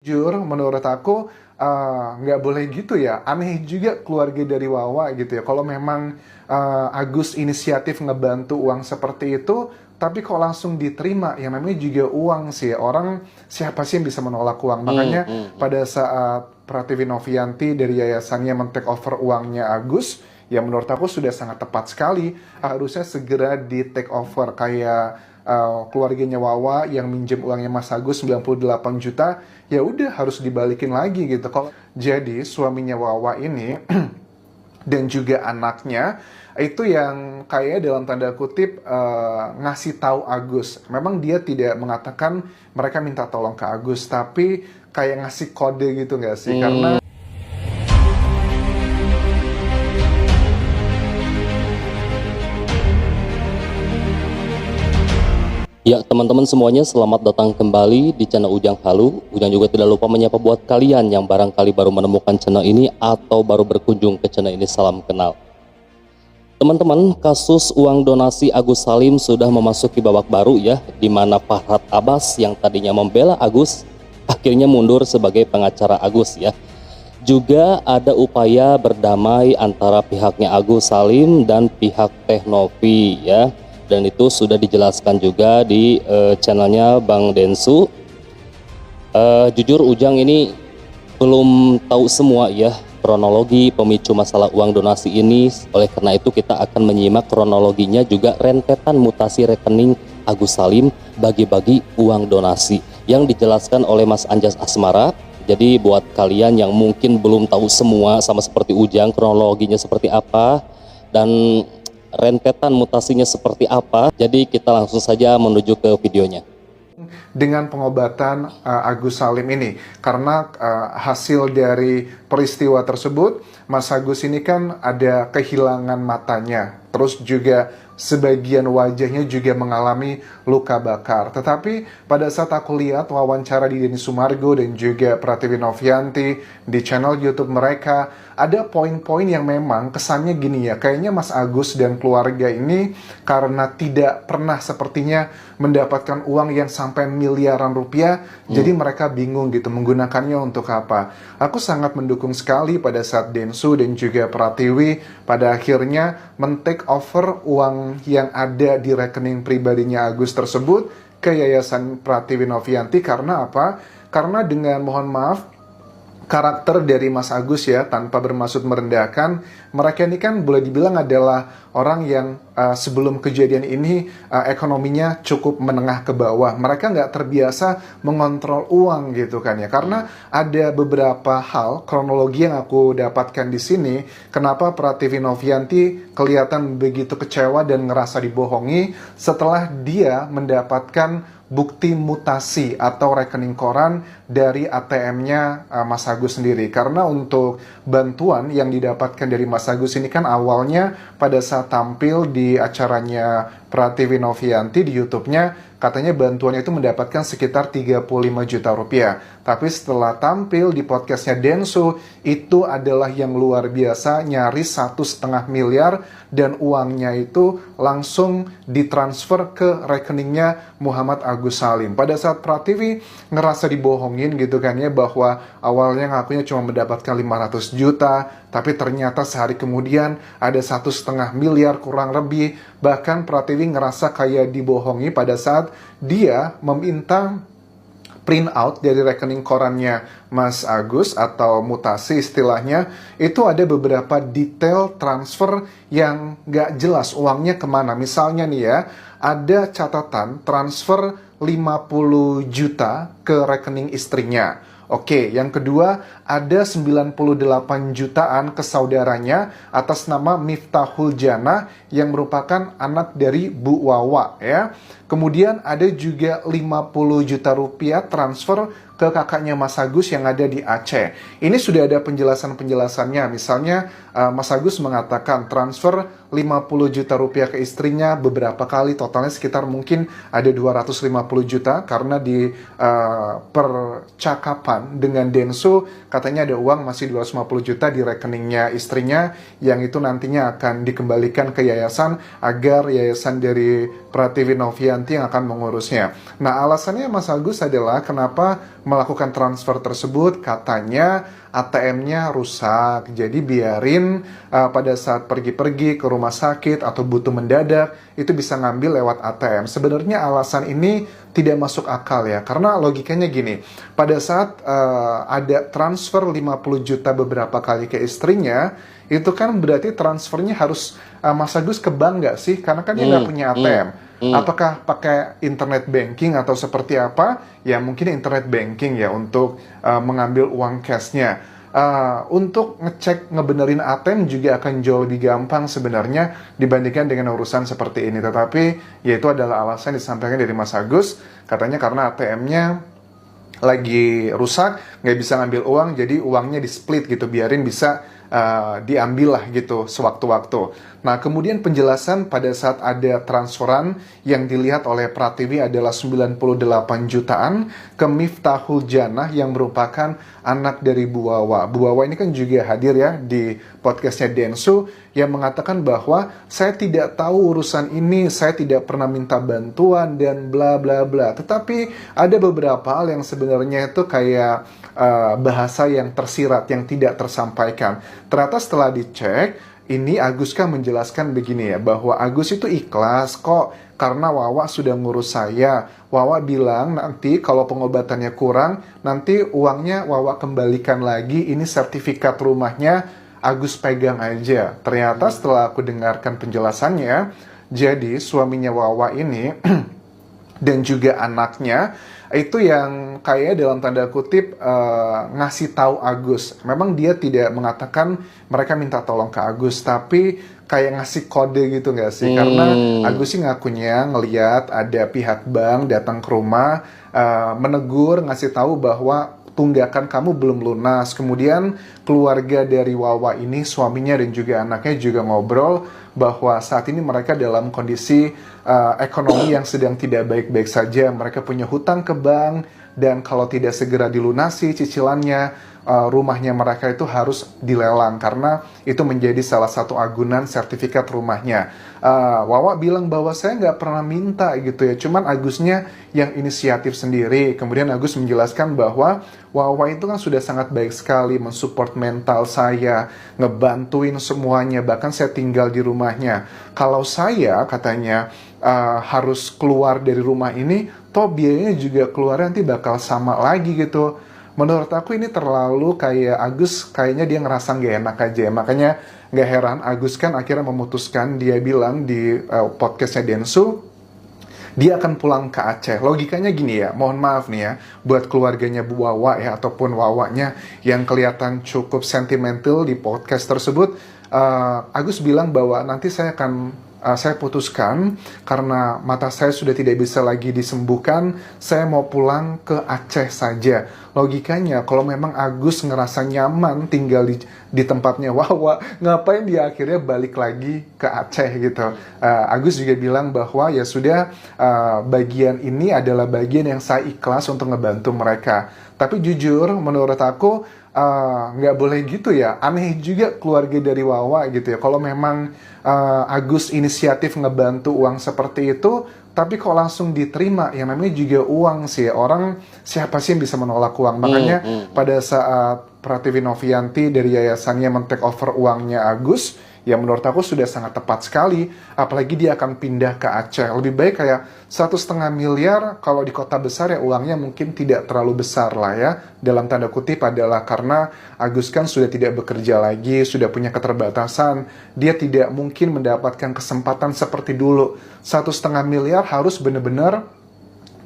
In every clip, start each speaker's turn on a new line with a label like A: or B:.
A: Jujur, menurut aku nggak boleh gitu ya. Aneh juga keluarga dari Wawa gitu ya. Kalau memang Agus inisiatif ngebantu uang seperti itu, tapi kok langsung diterima, ya namanya juga uang sih. Orang siapa sih yang bisa menolak uang? Makanya pada saat Prativi Novianti dari yayasannya men-take over uangnya Agus, ya menurut aku sudah sangat tepat sekali. Harusnya segera di take over kayak keluarganya Wawa yang minjem uangnya Mas Agus 98 juta, ya udah harus dibalikin lagi gitu. Kalau jadi suaminya Wawa ini dan juga anaknya itu yang kayak dalam tanda kutip ngasih tahu Agus. Memang dia tidak mengatakan mereka minta tolong ke Agus, tapi kayak ngasih kode gitu nggak sih? Karena
B: ya, teman-teman semuanya, selamat datang kembali di channel Ujang Halu. Ujang juga tidak lupa menyapa buat kalian yang barangkali baru menemukan channel ini atau baru berkunjung ke channel ini, salam kenal. Teman-teman, kasus uang donasi Agus Salim sudah memasuki babak baru ya, di mana Farhad Abbas yang tadinya membela Agus akhirnya mundur sebagai pengacara Agus ya. Juga ada upaya berdamai antara pihaknya Agus Salim dan pihak Teh Novi ya. Dan itu sudah dijelaskan juga di channelnya Bang Densu. Jujur Ujang ini belum tahu semua ya kronologi pemicu masalah uang donasi ini. Oleh karena itu kita akan menyimak kronologinya, juga rentetan mutasi rekening Agus Salim bagi-bagi uang donasi yang dijelaskan oleh Mas Anjas Asmara. Jadi buat kalian yang mungkin belum tahu semua sama seperti Ujang kronologinya seperti apa dan rentetan mutasinya seperti apa, jadi kita langsung saja menuju ke videonya.
A: Dengan pengobatan Agus Salim ini, karena hasil dari peristiwa tersebut, Mas Agus ini kan ada kehilangan matanya, terus juga sebagian wajahnya juga mengalami luka bakar. Tetapi pada saat aku lihat wawancara di Denny Sumargo dan juga Prativi Novianti di channel YouTube mereka, ada poin-poin yang memang kesannya gini ya, kayaknya Mas Agus dan keluarga ini karena tidak pernah sepertinya mendapatkan uang yang sampai miliaran rupiah, jadi mereka bingung gitu menggunakannya untuk apa. Aku sangat mendukung sekali pada saat Densu dan juga Pratiwi pada akhirnya men-take over uang yang ada di rekening pribadinya Agus tersebut ke Yayasan Prativi Novianti. Karena apa? Karena dengan, mohon maaf, karakter dari Mas Agus ya, tanpa bermaksud merendahkan, mereka ini kan boleh dibilang adalah orang yang sebelum kejadian ini ekonominya cukup menengah ke bawah. Mereka nggak terbiasa mengontrol uang gitu kan ya. Karena ada beberapa hal kronologi yang aku dapatkan di sini, kenapa Prativi Novianti kelihatan begitu kecewa dan ngerasa dibohongi setelah dia mendapatkan bukti mutasi atau rekening koran dari ATM-nya Mas Agus sendiri. Karena untuk bantuan yang didapatkan dari Mas Agus ini kan awalnya pada saat tampil di acaranya Prativi Novianti di YouTube-nya, katanya bantuannya itu mendapatkan sekitar 35 juta rupiah. Tapi setelah tampil di podcastnya Densu, itu adalah yang luar biasa, nyaris 1,5 miliar, dan uangnya itu langsung ditransfer ke rekeningnya Muhammad Agus Salim. Pada saat Prativi ngerasa dibohongin gitu kan ya, bahwa awalnya ngakunya cuma mendapatkan 500 juta, tapi ternyata sehari kemudian ada 1,5 miliar kurang lebih. Bahkan Prativi ngerasa kayak dibohongi pada saat dia meminta print out dari rekening korannya Mas Agus atau mutasi istilahnya. Itu ada beberapa detail transfer yang nggak jelas uangnya kemana. Misalnya nih ya, ada catatan transfer 50 juta ke rekening istrinya. Oke, yang kedua ada 98 jutaan ke saudaranya atas nama Miftahul Jannah yang merupakan anak dari Bu Wawa ya. Kemudian ada juga 50 juta rupiah transfer ke kakaknya Mas Agus yang ada di Aceh. Ini sudah ada penjelasan-penjelasannya. Misalnya Mas Agus mengatakan transfer 50 juta rupiah ke istrinya beberapa kali, totalnya sekitar mungkin ada 250 juta karena di percakapan dengan Densu, katanya ada uang masih 250 juta di rekeningnya istrinya yang itu nantinya akan dikembalikan ke yayasan agar yayasan dari Prativi Novianti yang akan mengurusnya. Nah, alasannya Mas Agus adalah kenapa melakukan transfer tersebut, katanya ATM-nya rusak, jadi biarin pada saat pergi-pergi ke rumah sakit atau butuh mendadak, itu bisa ngambil lewat ATM. Sebenarnya alasan ini tidak masuk akal ya, karena logikanya gini, pada saat ada transfer 50 juta beberapa kali ke istrinya, itu kan berarti transfernya harus Mas Agus ke bank nggak sih? Karena kan dia nggak punya ATM. Apakah pakai internet banking atau seperti apa? Ya mungkin internet banking ya untuk mengambil uang cashnya. Untuk ngecek ngebenerin ATM juga akan jauh lebih gampang sebenarnya dibandingkan dengan urusan seperti ini. Tetapi ya itu adalah alasan disampaikan dari Mas Agus. Katanya karena ATM-nya lagi rusak, nggak bisa ngambil uang, jadi uangnya di split gitu, biarin bisa diambil lah gitu sewaktu-waktu. Nah, kemudian penjelasan pada saat ada transferan yang dilihat oleh Prativi adalah 98 jutaan ke Miftahul Jannah yang merupakan anak dari Bu Wawa. Bu Wawa ini kan juga hadir ya di podcastnya Densu yang mengatakan bahwa saya tidak tahu urusan ini, saya tidak pernah minta bantuan dan bla bla bla. Tetapi ada beberapa hal yang sebenarnya itu kayak bahasa yang tersirat, yang tidak tersampaikan. Ternyata setelah dicek, ini Agus kan menjelaskan begini ya, bahwa Agus itu ikhlas kok karena Wawa sudah ngurus saya. Wawa bilang nanti kalau pengobatannya kurang, nanti uangnya Wawa kembalikan lagi, ini sertifikat rumahnya Agus pegang aja. Ternyata setelah aku dengarkan penjelasannya, jadi suaminya Wawa ini dan juga anaknya itu yang kayak dalam tanda kutip ngasih tahu Agus. Memang dia tidak mengatakan mereka minta tolong ke Agus, tapi kayak ngasih kode gitu nggak sih? Karena Agus sih ngakunya ngeliat ada pihak bank datang ke rumah, menegur, ngasih tahu bahwa tunggakan kamu belum lunas. Kemudian keluarga dari Wawa ini, suaminya dan juga anaknya juga ngobrol bahwa saat ini mereka dalam kondisi ekonomi yang sedang tidak baik-baik saja. Mereka punya hutang ke bank dan kalau tidak segera dilunasi cicilannya, rumahnya mereka itu harus dilelang karena itu menjadi salah satu agunan sertifikat rumahnya. Wawa bilang bahwa saya nggak pernah minta gitu ya, cuman Agusnya yang inisiatif sendiri. Kemudian Agus menjelaskan bahwa Wawa itu kan sudah sangat baik sekali mensupport mental saya, ngebantuin semuanya, bahkan saya tinggal di rumahnya. Kalau saya katanya harus keluar dari rumah ini, toh biayanya juga keluar nanti bakal sama lagi gitu. Menurut aku ini terlalu kayak Agus kayaknya dia ngerasa nggak enak aja. Makanya nggak heran Agus kan akhirnya memutuskan, dia bilang di podcastnya Densu, dia akan pulang ke Aceh. Logikanya gini ya, mohon maaf nih ya, buat keluarganya Bu Wawa ya, ataupun Wawanya yang kelihatan cukup sentimental di podcast tersebut, Agus bilang bahwa nanti saya putuskan karena mata saya sudah tidak bisa lagi disembuhkan, saya mau pulang ke Aceh saja. Logikanya kalau memang Agus ngerasa nyaman tinggal di tempatnya Wawa, ngapain dia akhirnya balik lagi ke Aceh gitu. Agus juga bilang bahwa ya sudah, bagian ini adalah bagian yang saya ikhlas untuk ngebantu mereka. Tapi jujur menurut aku nggak boleh gitu ya, aneh juga keluarga dari Wawa gitu ya. Kalau memang Agus inisiatif ngebantu uang seperti itu, tapi kok langsung diterima, yang namanya juga uang sih, orang siapa sih yang bisa menolak uang. Makanya pada saat Prativi Novianti dari yayasannya men-take over uangnya Agus, ya menurut aku sudah sangat tepat sekali, apalagi dia akan pindah ke Aceh. Lebih baik kayak 1,5 miliar, kalau di kota besar ya uangnya mungkin tidak terlalu besar lah ya, dalam tanda kutip adalah karena Agus kan sudah tidak bekerja lagi, sudah punya keterbatasan, dia tidak mungkin mendapatkan kesempatan seperti dulu. 1,5 miliar harus benar-benar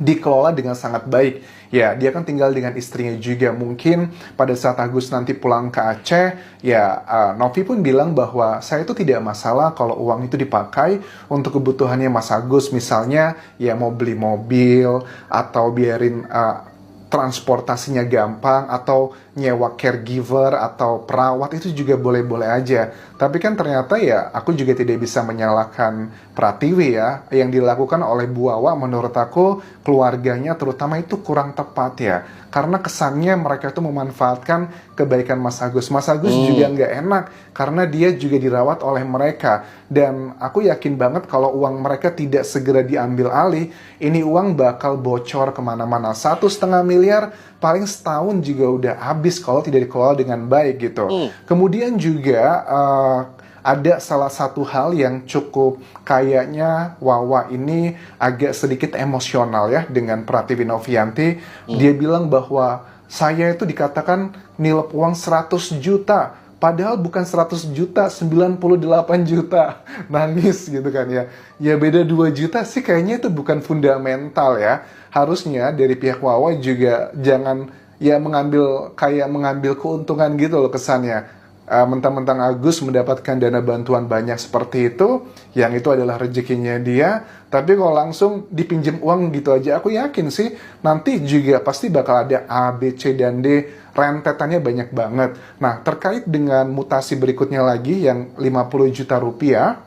A: dikelola dengan sangat baik. Ya, dia kan tinggal dengan istrinya juga. Mungkin pada saat Agus nanti pulang ke Aceh, ya Novi pun bilang bahwa saya itu tidak masalah kalau uang itu dipakai untuk kebutuhannya Mas Agus. Misalnya, ya mau beli mobil, atau biarin transportasinya gampang, atau nyewa caregiver atau perawat, itu juga boleh-boleh aja. Tapi kan ternyata ya aku juga tidak bisa menyalahkan Pratiwi ya. Yang dilakukan oleh Bu Wawa menurut aku, keluarganya terutama itu kurang tepat ya. Karena kesannya mereka itu memanfaatkan kebaikan Mas Agus. Mas Agus juga nggak enak karena dia juga dirawat oleh mereka. Dan aku yakin banget kalau uang mereka tidak segera diambil alih, ini uang bakal bocor kemana-mana. 1,5 miliar paling setahun juga udah habis kalau tidak dikelola dengan baik gitu. Kemudian juga ada salah satu hal yang cukup kayaknya Wawa ini agak sedikit emosional ya dengan Pratiwi Novianti. Dia bilang bahwa saya itu dikatakan nilai uang 100 juta. Padahal bukan 100 juta, 98 juta. Nangis gitu kan ya. Ya beda 2 juta sih kayaknya itu bukan fundamental ya. Harusnya dari pihak Wawa juga jangan ya mengambil keuntungan gitu loh kesannya. Mentang-mentang Agus mendapatkan dana bantuan banyak seperti itu, yang itu adalah rezekinya dia, tapi kalau langsung dipinjam uang gitu aja, aku yakin sih nanti juga pasti bakal ada A, B, C, dan D, rentetannya banyak banget. Nah, terkait dengan mutasi berikutnya lagi yang 50 juta rupiah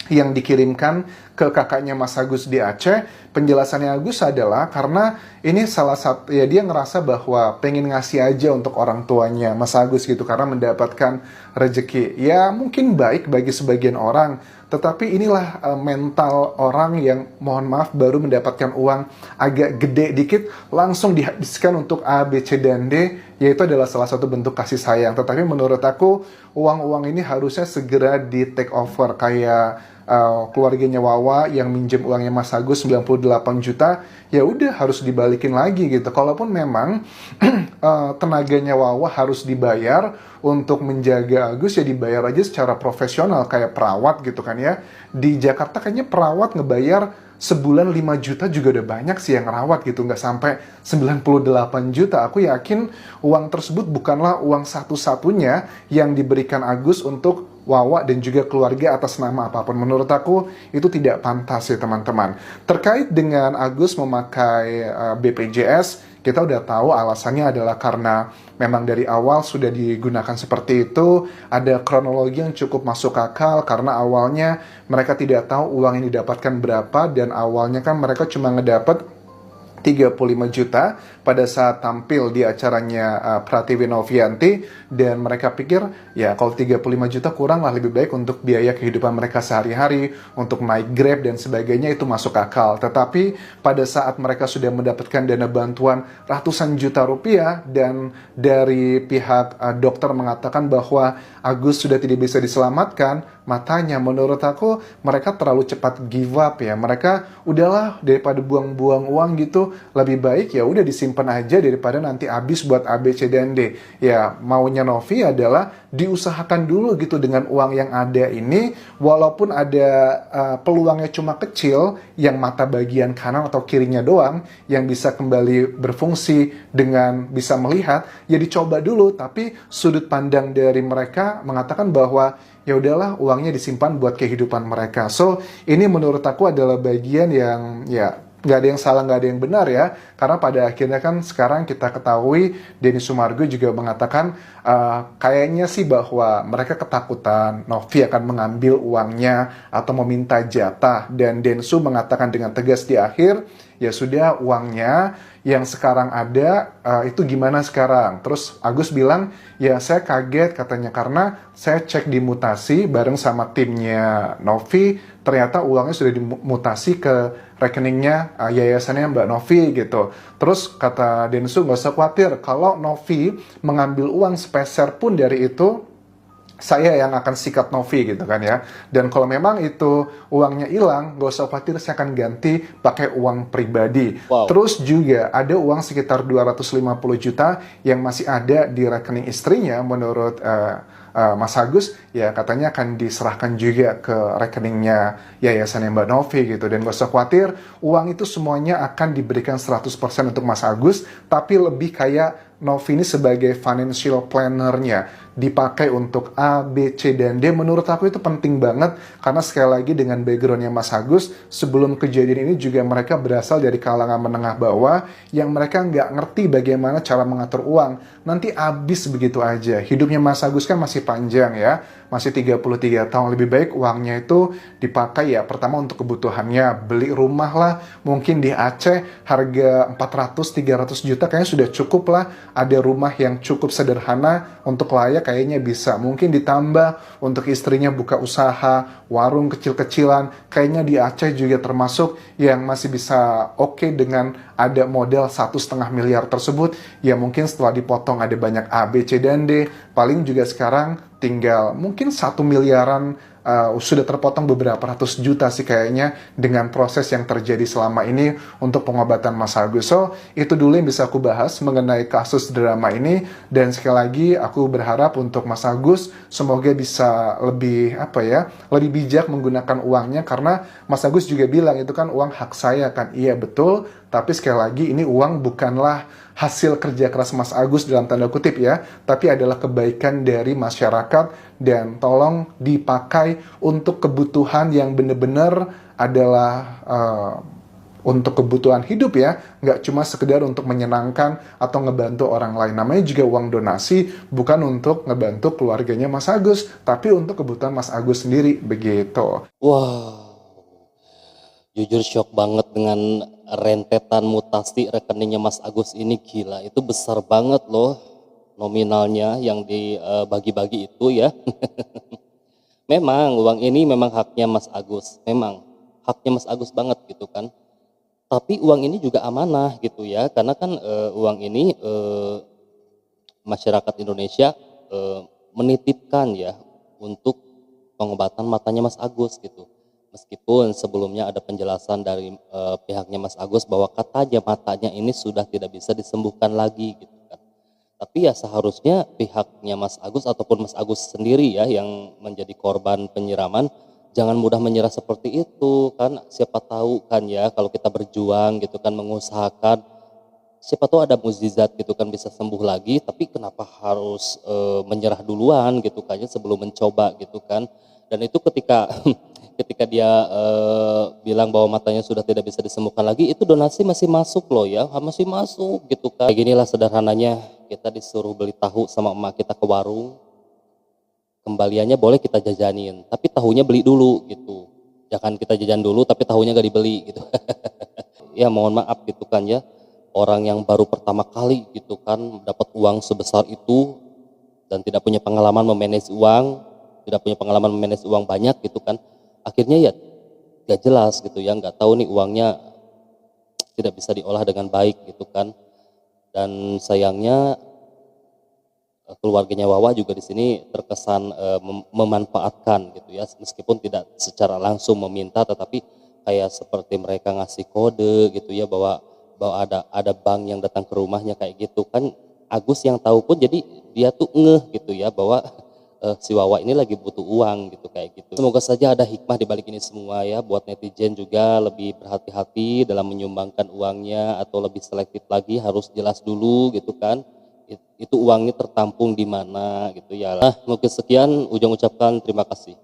A: yang dikirimkan ke kakaknya Mas Agus di Aceh, penjelasannya Agus adalah karena ini salah satu ya, dia ngerasa bahwa pengen ngasih aja untuk orang tuanya Mas Agus gitu karena mendapatkan rezeki. Ya mungkin baik bagi sebagian orang, tetapi inilah mental orang yang mohon maaf baru mendapatkan uang agak gede dikit langsung dihabiskan untuk A, B, C, dan D, yaitu adalah salah satu bentuk kasih sayang. Tetapi menurut aku uang-uang ini harusnya segera di take over, kayak keluarganya Wawa yang minjem uangnya Mas Agus 98 juta, ya udah harus dibalikin lagi gitu. Kalaupun memang tenaganya Wawa harus dibayar untuk menjaga Agus, ya dibayar aja secara profesional kayak perawat gitu kan ya. Di Jakarta kayaknya perawat ngebayar sebulan 5 juta juga udah banyak sih yang rawat gitu, nggak sampai 98 juta. Aku yakin uang tersebut bukanlah uang satu-satunya yang diberikan Agus untuk Wawa dan juga keluarga atas nama apapun. Menurut aku itu tidak pantas ya teman-teman. Terkait dengan Agus memakai BPJS, kita udah tahu alasannya adalah karena memang dari awal sudah digunakan seperti itu. Ada kronologi yang cukup masuk akal karena awalnya mereka tidak tahu uang yang didapatkan berapa, dan awalnya kan mereka cuma ngedapat 35 juta pada saat tampil di acaranya Pratiwi Novianti, dan mereka pikir ya kalau 35 juta kurang lah, lebih baik untuk biaya kehidupan mereka sehari-hari, untuk naik Grab dan sebagainya, itu masuk akal. Tetapi pada saat mereka sudah mendapatkan dana bantuan ratusan juta rupiah dan dari pihak dokter mengatakan bahwa Agus sudah tidak bisa diselamatkan, matanya menurut aku mereka terlalu cepat give up ya. Mereka udahlah, daripada buang-buang uang gitu, lebih baik ya udah disimpan aja daripada nanti habis buat A, B, C, dan D. Ya maunya Novi adalah diusahakan dulu gitu dengan uang yang ada ini, walaupun ada peluangnya cuma kecil, yang mata bagian kanan atau kirinya doang yang bisa kembali berfungsi dengan bisa melihat, ya dicoba dulu. Tapi sudut pandang dari mereka mengatakan bahwa ya udahlah, uangnya disimpan buat kehidupan mereka. So ini menurut aku adalah bagian yang ya nggak ada yang salah, nggak ada yang benar ya. Karena pada akhirnya kan sekarang kita ketahui Denny Sumargo juga mengatakan kayaknya sih bahwa mereka ketakutan Novi akan mengambil uangnya atau meminta jatah. Dan Densu mengatakan dengan tegas di akhir, ya sudah, uangnya yang sekarang ada itu gimana sekarang? Terus Agus bilang, ya saya kaget katanya karena saya cek di mutasi bareng sama timnya Novi, ternyata uangnya sudah dimutasi ke rekeningnya yayasannya Mbak Novi gitu. Terus kata Densu, nggak usah khawatir, kalau Novi mengambil uang sepeser pun dari itu, saya yang akan sikat Novi gitu kan ya. Dan kalau memang itu uangnya hilang, gak usah khawatir, saya akan ganti pakai uang pribadi.
B: Wow.
A: Terus juga ada uang sekitar 250 juta yang masih ada di rekening istrinya menurut Mas Agus, ya katanya akan diserahkan juga ke rekeningnya yayasan Mbak Novi gitu. Dan gak usah khawatir, uang itu semuanya akan diberikan 100% untuk Mas Agus, tapi lebih kayak Novi ini sebagai financial planner-nya. dipakai untuk A, B, C, dan D. Menurut aku itu penting banget, karena sekali lagi dengan backgroundnya Mas Agus, sebelum kejadian ini juga mereka berasal dari kalangan menengah bawah, yang mereka nggak ngerti bagaimana cara mengatur uang. Nanti habis begitu aja. Hidupnya Mas Agus kan masih panjang ya, masih 33 tahun. Lebih baik uangnya itu dipakai ya, pertama untuk kebutuhannya, beli rumah lah, mungkin di Aceh harga 400-300 juta kayaknya sudah cukup lah. Ada rumah yang cukup sederhana untuk layak kayaknya bisa. Mungkin ditambah untuk istrinya buka usaha, warung kecil-kecilan, kayaknya di Aceh juga termasuk yang masih bisa oke dengan ada modal 1,5 miliar tersebut. Ya mungkin setelah dipotong ada banyak A, B, C, dan D, paling juga sekarang tinggal mungkin 1 miliaran. Sudah terpotong beberapa ratus juta sih kayaknya dengan proses yang terjadi selama ini untuk pengobatan Mas Agus. So, itu dulu yang bisa aku bahas mengenai kasus drama ini, dan sekali lagi aku berharap untuk Mas Agus semoga bisa lebih lebih bijak menggunakan uangnya, karena Mas Agus juga bilang itu kan uang hak saya kan. Iya betul, tapi sekali lagi ini uang bukanlah hasil kerja keras Mas Agus dalam tanda kutip ya, tapi adalah kebaikan dari masyarakat, dan tolong dipakai untuk kebutuhan yang benar-benar adalah untuk kebutuhan hidup ya, nggak cuma sekedar untuk menyenangkan atau ngebantu orang lain. Namanya juga uang donasi, bukan untuk ngebantu keluarganya Mas Agus, tapi untuk kebutuhan Mas Agus sendiri, begitu.
B: Wah, jujur shock banget dengan rentetan mutasi rekeningnya Mas Agus ini, gila. Itu besar banget loh nominalnya yang dibagi-bagi itu ya. Memang uang ini memang haknya Mas Agus, memang haknya Mas Agus banget gitu kan. Tapi uang ini juga amanah gitu ya, karena kan uang ini masyarakat Indonesia menitipkan ya untuk pengobatan matanya Mas Agus gitu. Meskipun sebelumnya ada penjelasan dari pihaknya Mas Agus bahwa katanya matanya ini sudah tidak bisa disembuhkan lagi gitu kan. Tapi ya seharusnya pihaknya Mas Agus ataupun Mas Agus sendiri ya yang menjadi korban penyiraman jangan mudah menyerah seperti itu kan. Siapa tahu kan ya kalau kita berjuang gitu kan, mengusahakan, siapa tahu ada mukjizat gitu kan bisa sembuh lagi. Tapi kenapa harus menyerah duluan gitu kan ya sebelum mencoba gitu kan. Dan itu ketika ketika dia bilang bahwa matanya sudah tidak bisa disembuhkan lagi, itu donasi masih masuk loh ya, masih masuk gitu kan. Kayak ginilah sederhananya, kita disuruh beli tahu sama emak kita ke warung, kembaliannya boleh kita jajanin, tapi tahunya beli dulu gitu. Jangan kita jajan dulu tapi tahunya gak dibeli gitu. Ya mohon maaf gitu kan ya, orang yang baru pertama kali gitu kan dapat uang sebesar itu dan tidak punya pengalaman memanage uang, tidak punya pengalaman memanage uang banyak gitu kan, akhirnya ya gak jelas gitu ya, nggak tahu nih uangnya tidak bisa diolah dengan baik gitu kan. Dan sayangnya keluarganya Wawa juga di sini terkesan memanfaatkan gitu ya, meskipun tidak secara langsung meminta, tetapi kayak seperti mereka ngasih kode gitu ya bahwa ada bank yang datang ke rumahnya kayak gitu kan. Agus yang tahu pun jadi dia tuh ngeh gitu ya bahwa si Wawa ini lagi butuh uang gitu kayak gitu. Semoga saja ada hikmah di balik ini semua ya, buat netizen juga lebih berhati-hati dalam menyumbangkan uangnya, atau lebih selektif lagi, harus jelas dulu gitu kan. Itu uangnya tertampung di mana gitu ya. Nah, mungkin sekian, Ujang ucapkan terima kasih.